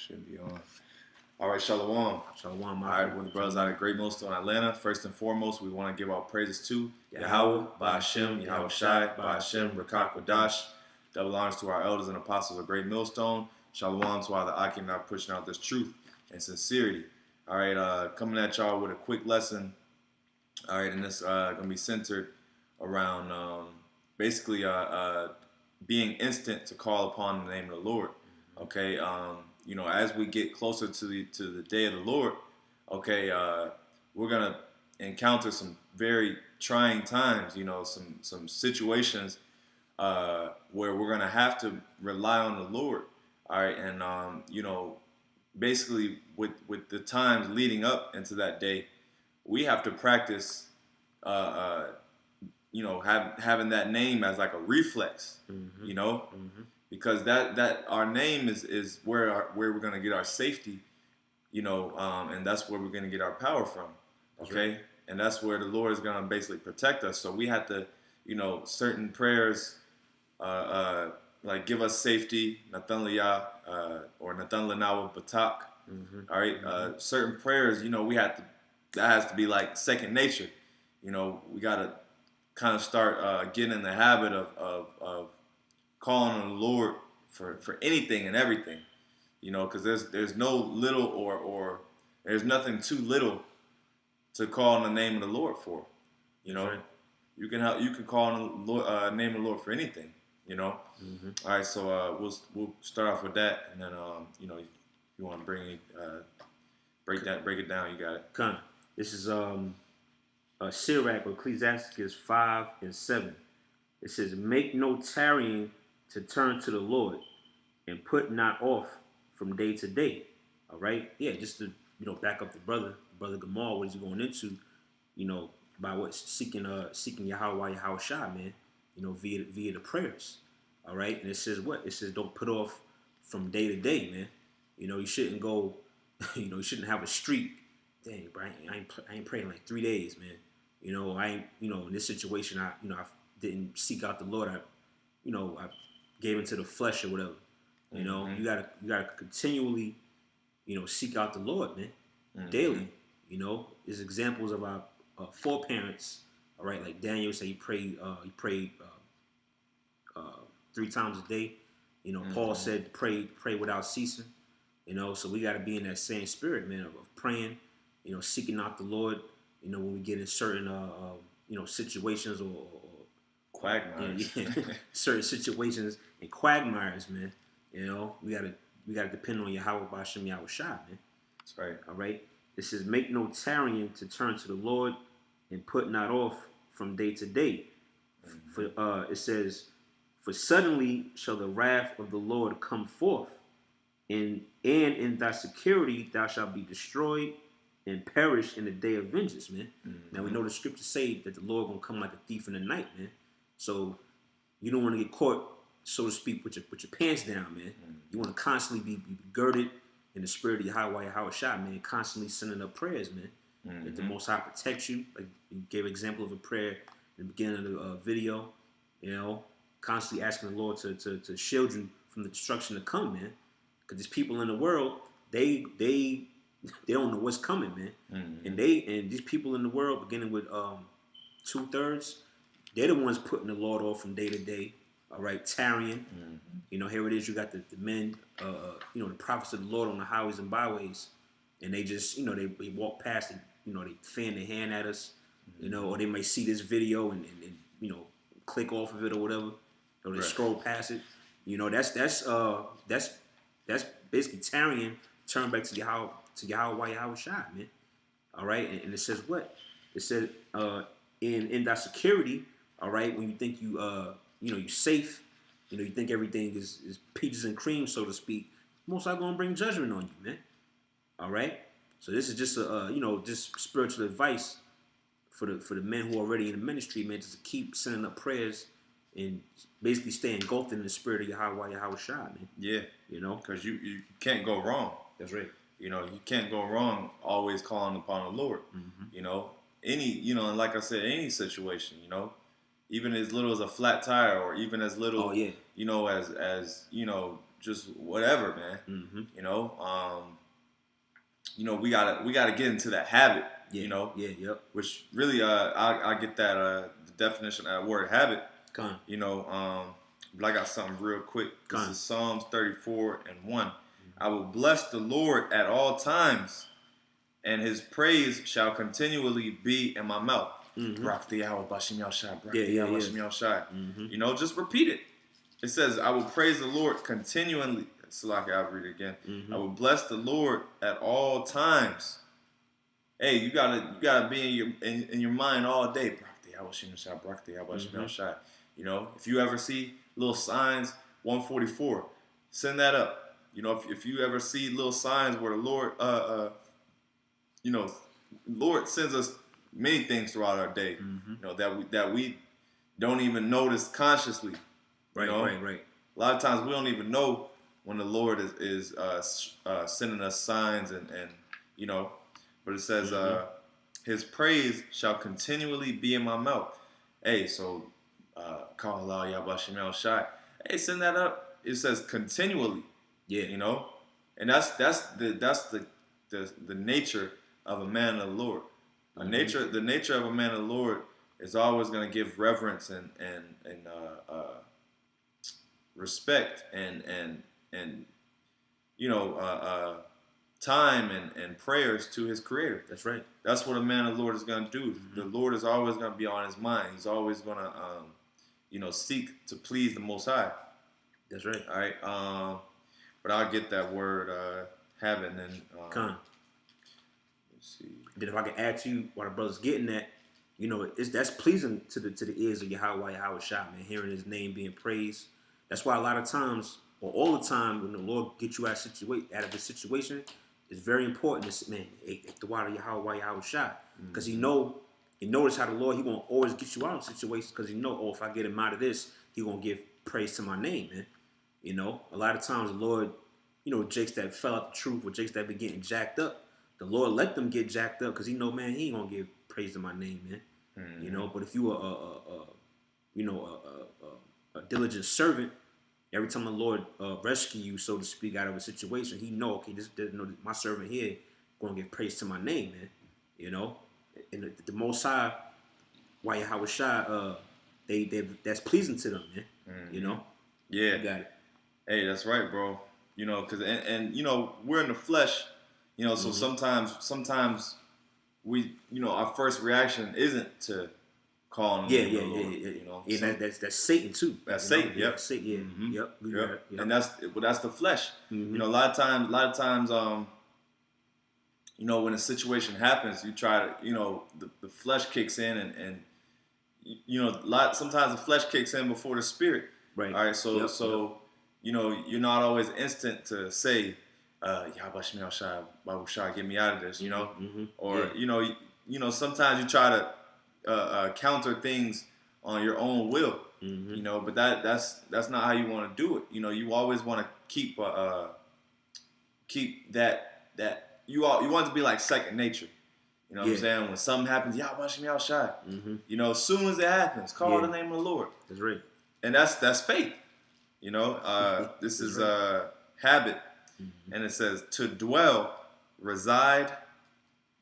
Should be on. All right, Shalom. Shalom. All right, with the brothers out of Great Millstone, Atlanta. First and foremost, we want to give our praises to Yahawah, BAHASHAM, YAHAWASHI, BAHASHAM, Rakak Wadash. Double honors to our elders and apostles of Great Millstone. Shalom to all the Akim now pushing out this truth and sincerity. All right, coming at y'all with a quick lesson. All right, and this going to be centered around basically being instant to call upon the name of the Lord. Okay, you know, as we get closer to the day of the Lord, okay, we're gonna encounter some very trying times. You know, some situations where we're gonna have to rely on the Lord. All right, and you know, basically with the times leading up into that day, we have to practice. You know, having that name as like a reflex. You know. Because that our name is where we're gonna get our safety, you know, and that's where we're gonna get our power from, okay? Right. And that's where the Lord is gonna basically protect us. So we have to, you know, certain prayers, like give us safety, Nathan Liyah, or Nathan Lanawa Batak. All right, certain prayers, you know, that has to be like second nature. You know, we gotta kind of start getting in the habit of calling on the Lord for anything and everything, you know, because there's no little or there's nothing too little to call on the name of the Lord for, you know. Right. You can call on the name of the Lord for anything, you know. All right, so we'll start off with that, and then you know, if you want to break it down, you got it. Come. This is Sirach or Ecclesiasticus 5:7. It says, "Make no tarrying to turn to the Lord, and put not off from day to day." All right, yeah, just to back up the brother Gamal, what he's going into, you know, by what's seeking Yahawah, Yahawashi, man, you know, via the prayers. All right, and it says what? It says don't put off from day to day, man. You know, you shouldn't go, you know, you shouldn't have a streak. Dang, bro, I ain't praying like 3 days, man. You know, in this situation, I didn't seek out the Lord. I gave into the flesh or whatever. You know, you gotta continually, you know, seek out the Lord, man, daily. You know, there's examples of our foreparents. All right, like Daniel said, he prayed 3 times a day. You know, Paul said pray without ceasing. You know, so we got to be in that same spirit, man, of praying. You know, seeking out the Lord. You know, when we get in certain situations or quagmires. Certain situations and quagmires, man. You know, we gotta depend on Yahawah, BAHASHAM, YAHAWASHI, man. That's right. All right. It says, "Make no tarrying to turn to the Lord, and put not off from day to day." For it says, "For suddenly shall the wrath of the Lord come forth, and in thy security thou shalt be destroyed and perish in the day of vengeance," man. Now we know the scriptures say that the Lord gonna come like a thief in the night, man. So you don't want to get caught, so to speak, with your pants down, man. You want to constantly be girded in the spirit of Yahawah, Yahawashi, man. Constantly sending up prayers, man. That the Most High protects you. Like you gave an example of a prayer in the beginning of the video. You know, constantly asking the Lord to shield you from the destruction to come, man. Because these people in the world, they don't know what's coming, man. And these people in the world, beginning with 2/3. They're the ones putting the Lord off from day to day, all right, tarrying. You know, here it is, you got the men, you know, the prophets of the Lord on the highways and byways, and they just, you know, they walk past it, you know, they fan their hand at us, you know, or they may see this video and you know, click off of it or whatever, or they scroll past it. You know, that's basically tarrying, turn back to Yahawah, Yahawashi, man. All right, and it says what? It said, in that security. All right, when you think you're safe, you know, you think everything is peaches and cream, so to speak. Most are gonna bring judgment on you, man. All right, so this is just just spiritual advice for the men who are already in the ministry, man. Just to keep sending up prayers and basically stay engulfed in the spirit of Yahawah, Yahawashi, man. Yeah, you know, because you can't go wrong. That's right. You know, you can't go wrong always calling upon the Lord. You know, and like I said, any situation, you know. Even as little as a flat tire, or even as little, you know, as you know, just whatever, man. We gotta get into that habit. Yeah. Yep. Which really, I get that the definition of that word habit. Come. But I got something real quick. This is Psalms 34:1. Mm-hmm. I will bless the Lord at all times, and His praise shall continually be in my mouth. Just repeat it. It says, I will praise the Lord continually. I'll read it again. I will bless the Lord at all times. Hey, you gotta be in your mind all day. If you ever see little signs, 144, send that up. If you ever see little signs where the Lord, Lord sends us many things throughout our day, that we don't even notice consciously. Right. A lot of times we don't even know when the Lord is sending us signs and but it says His praise shall continually be in my mouth. Hey, so call Allah YAHAWASHI. Hey, send that up. It says continually. Yeah. And that's the nature of a man of the Lord. The nature of a man of the Lord is always going to give reverence and respect and time and prayers to his Creator. That's right. That's what a man of the Lord is going to do. The Lord is always going to be on his mind. He's always going to seek to please the Most High. That's right. All right. But I'll get that word habit and let's see. Then if I can add to you what the brother's getting at, that's pleasing to the ears of YAHAWASHI, man, hearing his name being praised. That's why a lot of times, or all the time, when the Lord gets you out of a situation, it's very important to man, the water YAHAWASHI, because he notice how the Lord, he gonna always get you out of situations, because if I get him out of this, he gonna give praise to my name, man. A lot of times the Lord, jakes that fell out the truth, or jakes that been getting jacked up, the Lord let them get jacked up, because man, he ain't gonna give praise to my name, man. But if you are a diligent servant, every time the Lord rescue you, so to speak, out of a situation, he okay, my servant here going to give praise to my name, man. And the Most High, YAHAWASHI, that's pleasing to them, man. Yeah. You got it. Hey, that's right, bro. Because and we're in the flesh, so sometimes we, our first reaction isn't to call on the name of the Lord. Yeah, that's Satan too. That's Satan. Yep. Satan. Yep. Yep. And that's the flesh. A lot of times, when a situation happens, you try to, the flesh kicks in, and sometimes the flesh kicks in before the spirit. Right. All right. So you're not always instant to say, YAHAWASHI, get me out of this. Or sometimes you try to counter things on your own will. But that's not how you want to do it. You always want to keep that you want it to be like second nature. What I'm saying? When something happens, YAHAWASHI. As soon as it happens, call the name of the Lord. That's right. And that's faith. This is a habit, and it says to dwell, reside,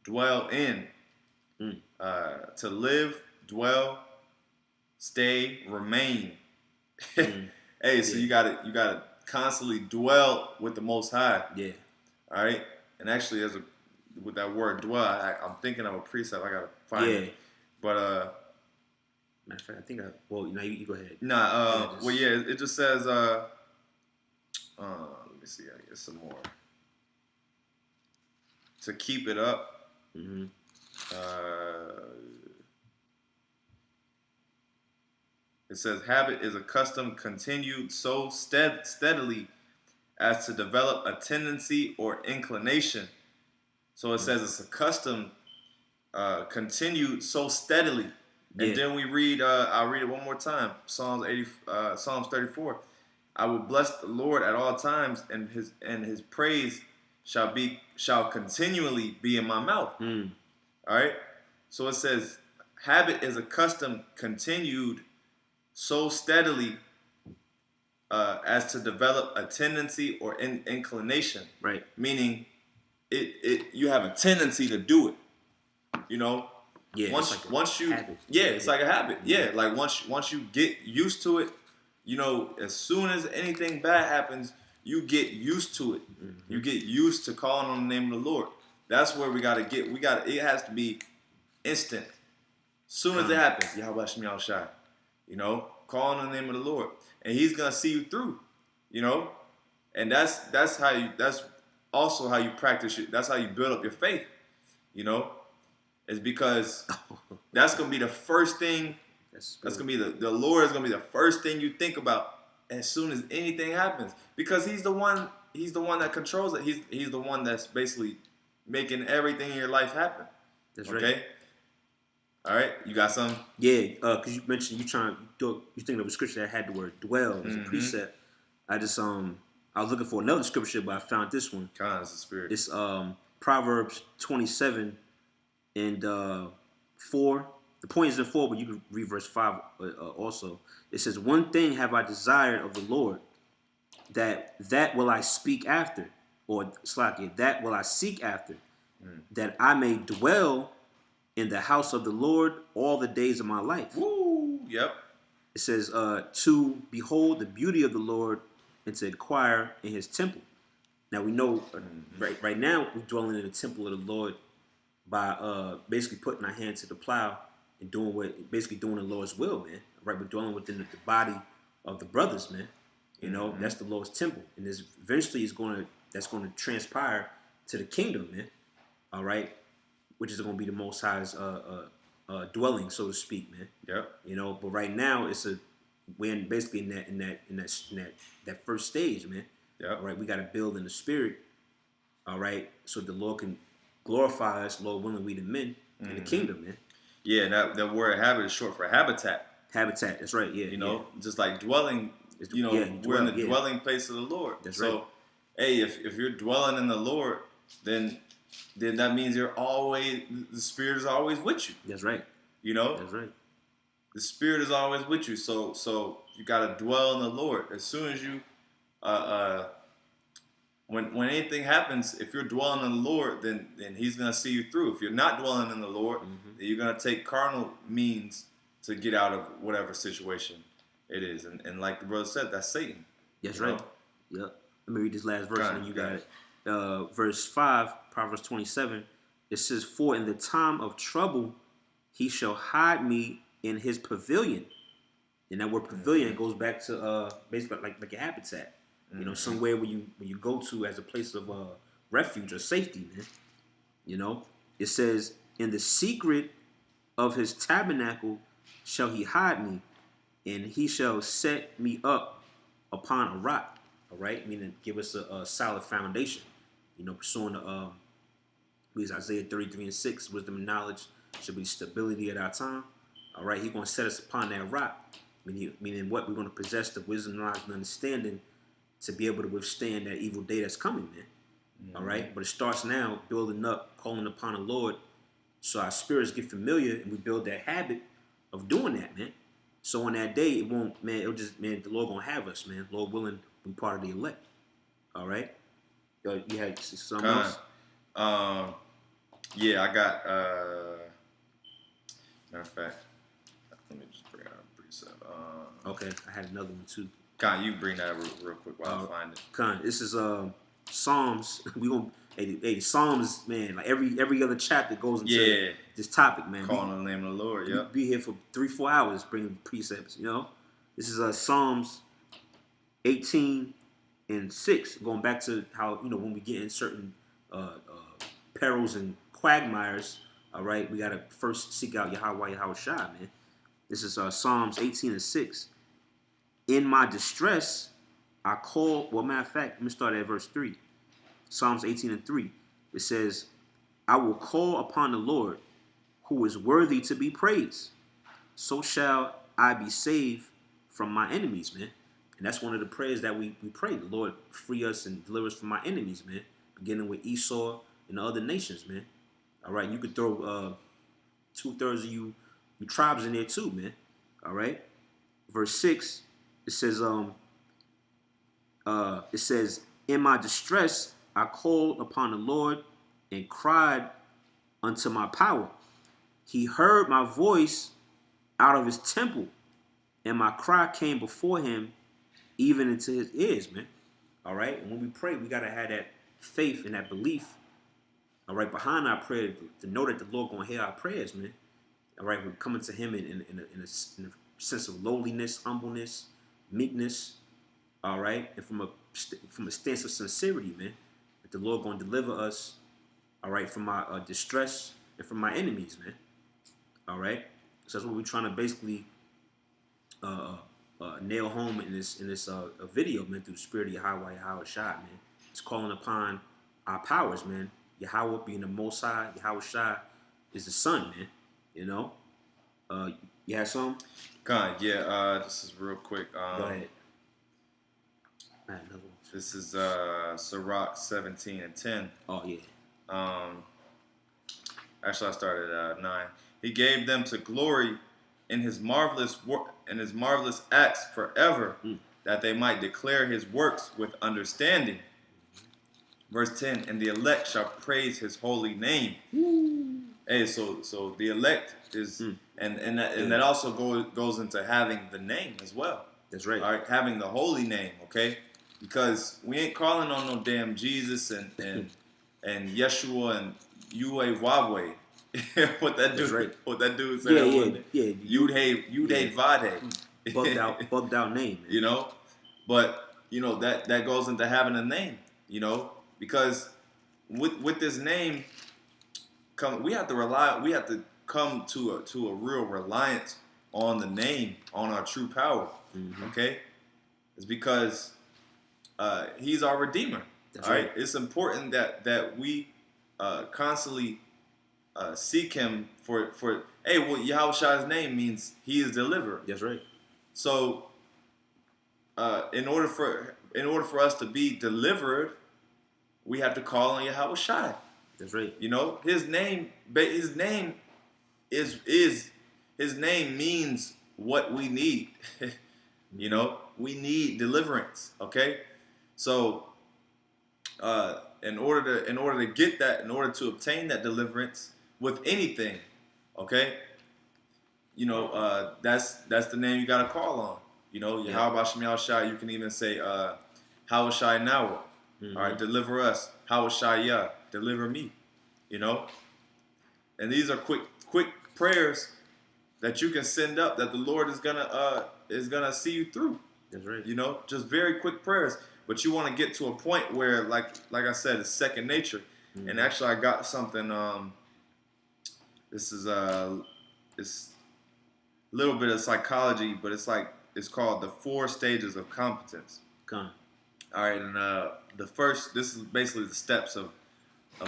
dwell in, to live, dwell, stay, remain. Hey, so you gotta constantly dwell with the Most High. Yeah. All right. And actually, with that word dwell, I'm thinking of a precept. I gotta find it. But matter of fact, I think you go ahead. It just says let me see. I guess some more. To keep it up. It says habit is a custom continued so steadily as to develop a tendency or inclination. So it says it's a custom continued so steadily. And then we read, I'll read it one more time. Psalms 34. I will bless the Lord at all times, and his praise shall continually be in my mouth. All right. So it says habit is a custom continued so steadily as to develop a tendency or inclination. Right. Meaning, you have a tendency to do it. You know, Yeah. once you habit. it's like a habit. Yeah, like once you get used to it, you know, as soon as anything bad happens, you get used to it. You get used to calling on the name of the Lord. That's where we gotta get. It has to be instant. Soon as it happens, YAHAWASHI, you know, call on the name of the Lord, and He's gonna see you through, you know, and that's also how you practice it. That's how you build up your faith, you know, is because that's gonna be the first thing. That's gonna be the Lord is gonna be the first thing you think about as soon as anything happens, because He's the one. He's the one that controls it. He's the one that's basically making everything in your life happen. That's okay? right. All right, you got some? Yeah, because you mentioned you thinking of a scripture that had the word dwell as a precept. I was looking for another scripture, but I found this one. God is the Spirit. It's Proverbs 27 and 4. The point is in 4, but you can read verse 5 also. It says, "One thing have I desired of the Lord, that will I speak after, or slack that will I seek after, that I may dwell in the house of the Lord all the days of my life." Woo! Yep. It says, "To behold the beauty of the Lord and to inquire in His temple." Now we know right now we're dwelling in the temple of the Lord by basically putting our hand to the plow and doing the Lord's will, man. Right, we're dwelling within the body of the brothers, man. You know, that's the Lord's temple, and this eventually that's going to transpire to the kingdom, man. All right, which is going to be the Most High's dwelling, so to speak, man. Yep. You know, but right now we're basically in that first stage, man. Yep. All right, we got to build in the spirit. All right, so the Lord can glorify us, Lord willing, we the men in the kingdom, man. Yeah, that word habit is short for habitat. Habitat, that's right. Yeah, you know, just like dwelling. You know, we're in the dwelling place of the Lord. That's right. So, hey, if you're dwelling in the Lord, then that means the Spirit is always with you. That's right. You know, that's right. The Spirit is always with you. So you got to dwell in the Lord. As soon as you, when anything happens, if you're dwelling in the Lord, then He's gonna see you through. If you're not dwelling in the Lord, then you're gonna take carnal means to get out of whatever situation it is. And like the brother said, that's Satan. That's right. Yep. Let me read this last verse and then you got it. Verse 5, Proverbs 27, it says, "For in the time of trouble He shall hide me in His pavilion." And that word pavilion goes back to basically like a habitat. You know, somewhere where you go to as a place of refuge or safety, man. You know, it says, "In the secret of His tabernacle shall He hide me, and He shall set me up upon a rock." All right, meaning give us a solid foundation. You know, pursuing the Isaiah 33:6, wisdom and knowledge should be stability at our time. All right, He's going to set us upon that rock. Meaning what? We're going to possess the wisdom, knowledge, and understanding to be able to withstand that evil day that's coming, man. All right, but it starts now, building up, calling upon the Lord, so our spirits get familiar and we build that habit of doing that, man. So on that day, the Lord gonna have us, man. Lord willing, we part of the elect. All right. You had something else? Yeah, I got. Matter of fact, let me just bring out a precept. Okay, I had another one too. Con, you bring that real quick while I find it. Con, this is Psalms. We gonna Psalms, man. Like every other chapter goes into this topic, man. Calling on the name of the Lord. Yeah. Be here for 3-4 hours bringing precepts. You know, this is Psalms 18:6, going back to how when we get in certain perils and quagmires. All right, we gotta first seek out Yahawah, Yahawashai, man. This is Psalms 18:6. "In my distress, I call." Well, matter of fact, let me start at verse 3. Psalms 18:3. It says, "I will call upon the Lord, who is worthy to be praised. So shall I be saved from my enemies," man. And that's one of the prayers that we pray. The Lord free us and deliver us from our enemies, man. Beginning with Esau and the other nations, man. All right, you could throw 2/3 of you tribes in there too, man. All right. Verse 6, it says, it says, in my distress, I called upon the Lord and cried unto my power. He heard my voice out of his temple, and my cry came before him, even into his ears, man. All right? And when we pray, we got to have that faith and that belief, all right, behind our prayer, to know that the Lord going to hear our prayers, man. All right? We're coming to him in a sense of lowliness, humbleness, meekness, all right? And from a stance of sincerity, man, that the Lord going to deliver us, all right, from our distress and from my enemies, man. All right? So that's what we're trying to basically nail home in this video, man, through the spirit of YAHAWAH, YAHAWASHI, man. It's calling upon our powers, man. Yahawah being the Most High, YAHAWASHI is the Son, man. You know? You have some? God, yeah, this is real quick. Go ahead. I had another one. This is Sirach 17 and 10. Oh, yeah. Actually, I started at 9. He gave them to glory in his marvelous work and his marvelous acts forever, that they might declare his works with understanding. Verse 10, and the elect shall praise his holy name. Hey, so the elect is, and that also goes into having the name as well. That's right. All right, having the holy name, okay? Because we ain't calling on no damn Jesus and Yeshua and YAHAWAH. What that dude? Right. What that dude said? Yeah. Yud Vade. Bugged out name, man. You know, but you know that goes into having a name. You know, because with this name, we have to come to a real reliance on the name, on our true power. Okay, it's because he's our Redeemer. That's all right. It's important that we constantly seek him for hey, well, Yahawashi's name means he is deliverer. That's right. So in order for us to be delivered, we have to call on Yahawashi. That's right. You know, his name means what we need. You know, we need deliverance. Okay, so in order to get that, in order to obtain that deliverance with anything, okay, you know, that's the name you got to call on. You know, YAHAWASHI. You can even say Hawashai now. All right, deliver us. Hawashai, deliver me. You know, and these are quick prayers that you can send up that the Lord is gonna see you through. That's right. You know, just very quick prayers. But you want to get to a point where, like I said, it's second nature. And actually, I got something. This is it's a little bit of psychology, but it's called the 4 stages of competence. Come. All right, and this is basically the steps of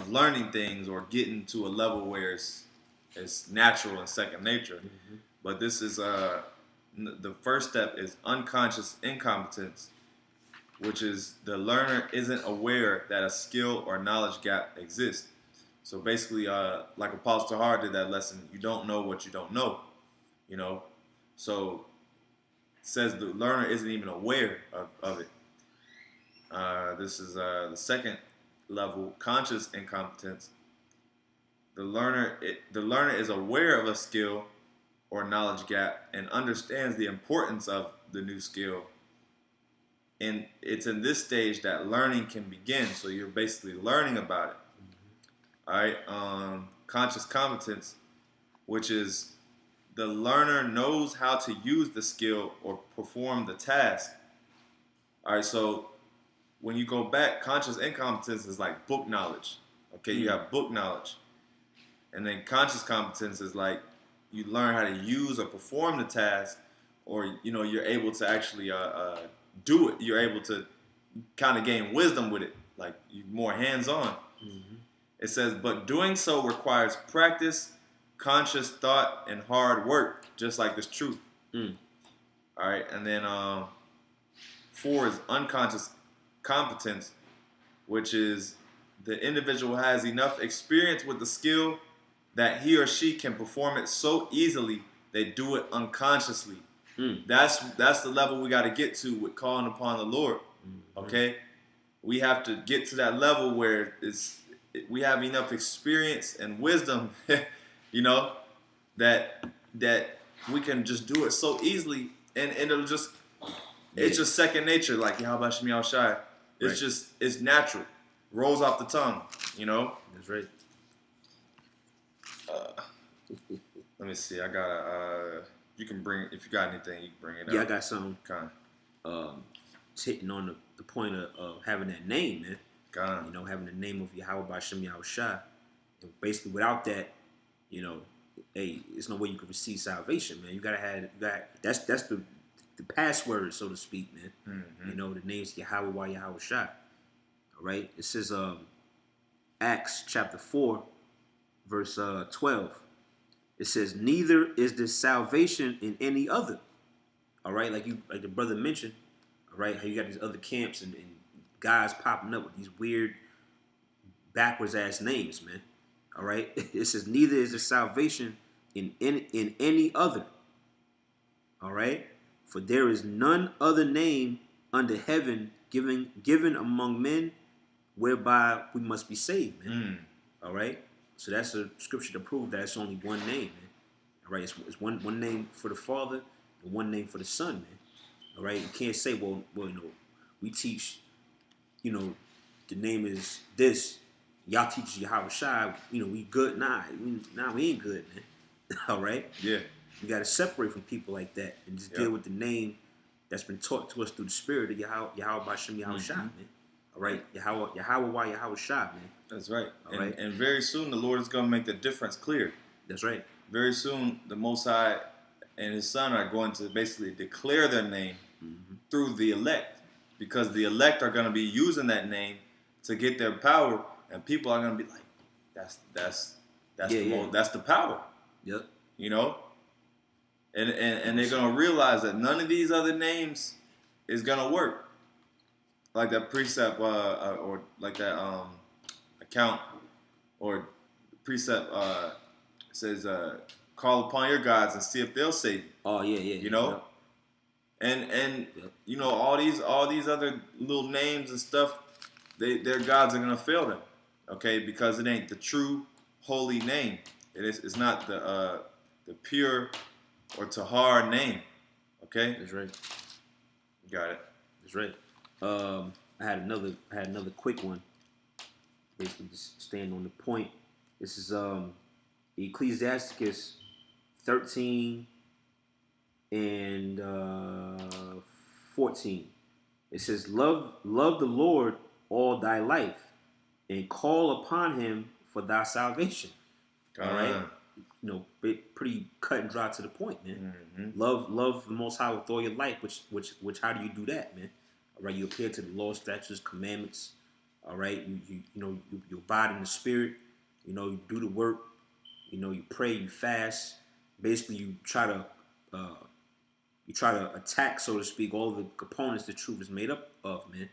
learning things or getting to a level where it's natural and second nature. But this is the first step is unconscious incompetence, which is the learner isn't aware that a skill or knowledge gap exists. So basically, like Apostle Tahar did that lesson, you don't know what you don't know. You know, so it says the learner isn't even aware of it. This is the second level, conscious incompetence. The learner is aware of a skill or knowledge gap and understands the importance of the new skill. And it's in this stage that learning can begin. So you're basically learning about it. All right. Conscious competence, which is the learner knows how to use the skill or perform the task. All right. So when you go back, conscious incompetence is like book knowledge. Okay. You have book knowledge. And then conscious competence is like you learn how to use or perform the task, or you know you're able to actually do it. You're able to kind of gain wisdom with it, like you're more hands-on. It says, but doing so requires practice, conscious thought, and hard work, just like this truth. All right, and then 4 is unconscious competence, which is the individual has enough experience with the skill that he or she can perform it so easily they do it unconsciously. That's the level we got to get to with calling upon the Lord. Okay, we have to get to that level where we have enough experience and wisdom, you know, that we can just do it so easily, and it'll just it's just second nature, like YAHAWASHI YAHAWASHI. It's just it's natural, rolls off the tongue, you know. That's right. Let me see. I got a. You can bring if you got anything. You can bring it up. Yeah, I got something. Kind. It's hitting on the point of having that name, man. Kind. You know, having the name of Yahawah BAHASHAM YAHAWASHI. And basically, without that, you know, hey, there's no way you can receive salvation, man. You gotta have that's the password, so to speak, man. You know, the name's YAHAWAH YAHAWASHI. All right. It says Acts chapter 4, verse 12. It says, neither is there salvation in any other. All right, like the brother mentioned, all right, how you got these other camps and guys popping up with these weird backwards ass names, man. All right. It says, neither is there salvation in any other. All right. For there is none other name under heaven given among men whereby we must be saved, man. All right. So that's a scripture to prove that it's only one name, man. All right. It's one name for the Father and one name for the Son, man. All right. You can't say, well, you know, we teach, you know, the name is this. Y'all teach YAHAWASHI. You know, we good. Nah, we ain't good, man. All right. Yeah. You got to separate from people like that and just deal with the name that's been taught to us through the Spirit of Yahawah BAHASHAM YAHAWASHI, man. All right, YAHAWAH YAHAWASHI, man. That's right. All right. And very soon the Lord is going to make the difference clear. That's right. Very soon the Most High and His Son are going to basically declare their name through the elect, because the elect are going to be using that name to get their power, and people are going to be like, that's the power. Yep. You know, and they're going to realize that none of these other names is going to work. Like that precept, or like that account, or precept says, "Call upon your gods and see if they'll save you." Oh yeah. You know, and you know all these other little names and stuff, their gods are gonna fail them, okay? Because it ain't the true holy name. It's not the pure or tahar name, okay? That's right. You got it. That's right. I had another quick one. Basically, just staying on the point. This is Ecclesiasticus 13 and 14. It says, "Love the Lord all thy life, and call upon Him for thy salvation." All right. You know, pretty cut and dry to the point, man. Love the Most High with all your life. Which how do you do that, man? All right, you adhere to the law, statutes, commandments. All right, you abide in the Spirit. You know, you do the work. You know, you pray, you fast. Basically, you try to attack, so to speak, all the components the truth is made up of, man,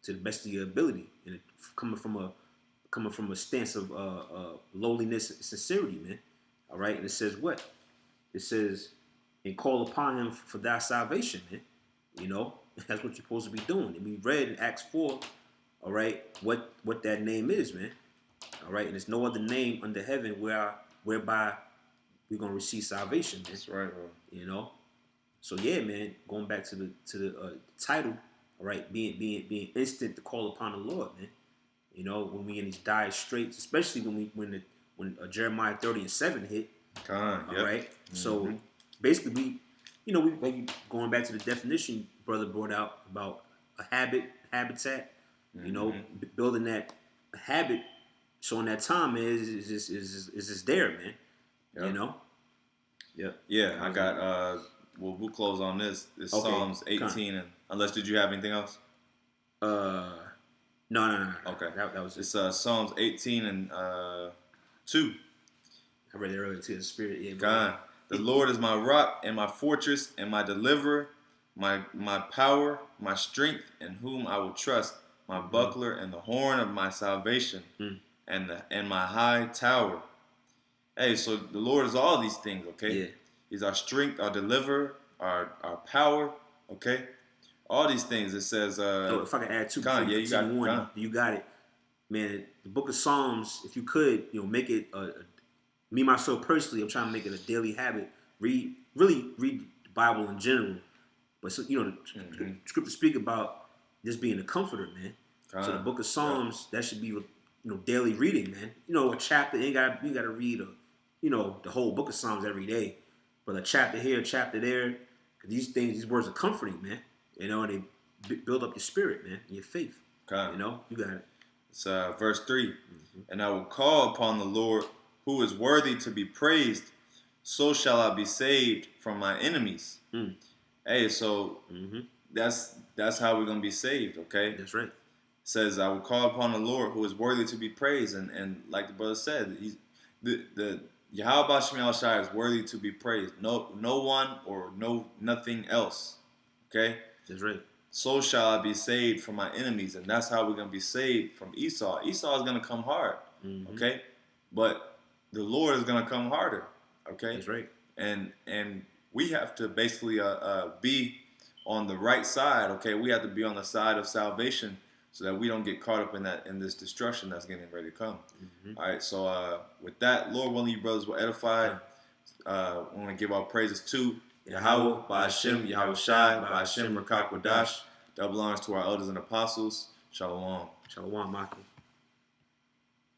to the best of your ability, and coming from a stance of lowliness and sincerity, man. All right, and it says what? It says, "And call upon Him for thy salvation," man. You know. That's what you're supposed to be doing. And we read in Acts 4, all right, what that name is, man. All right, and there's no other name under heaven whereby we're gonna receive salvation, man. That's right, bro. You know. So yeah, man. Going back to the title, all right, being instant to call upon the Lord, man. You know, when we in these dire straits, especially when Jeremiah 30 and 7 hit. All right. So basically, we going back to the definition brother brought out about a habitat. You know, building that habit, showing that time is just there, man. You know. Yeah, I got. We'll close on this. It's Psalms 18, and unless did you have anything else? No. Okay, that was it's Psalms 18 and 2. I read it earlier too. The Spirit, yeah. God, the Lord is my rock and my fortress and my deliverer, my power, my strength, in whom I will trust, my buckler and the horn of my salvation, and my high tower. Hey, so the Lord is all these things, okay? Yeah. He's our strength, our deliverer, our power, okay? all these things. It says, if I can add two before yeah, you you got continue it. on, you got it, man. The Book of Psalms, if you could, make it. Me myself personally, I'm trying to make it a daily habit. Read the Bible in general, but so, the scripture speak about this being a comforter, man. So the Book of Psalms, that should be daily reading, man. A chapter you got to read the whole Book of Psalms every day, but a chapter here, a chapter there. These words are comforting, man. And they build up your spirit, man, and your faith. You got it. It's verse 3. And I will call upon the Lord, who is worthy to be praised. So shall I be saved from my enemies. Hey, so that's how we're gonna be saved. Okay, that's right. It says, I will call upon the Lord, who is worthy to be praised, and like the brother said, the YAHAWASHI is worthy to be praised. No one or nothing else. Okay, that's right. So shall I be saved from my enemies, and that's how we're gonna be saved from Esau. Esau is gonna come hard. Okay, but the Lord is gonna come harder. Okay, that's right. And we have to basically be on the right side. Okay, we have to be on the side of salvation, so that we don't get caught up in this destruction that's getting ready to come. All right, so with that, Lord willing, you brothers will edify. I want to give our praises to Yahawah, BAHASHAM, YAHAWASHI, BAHASHAM, Rakakwadash. Double honors to our elders and apostles. Shalom. Shalom, Maki.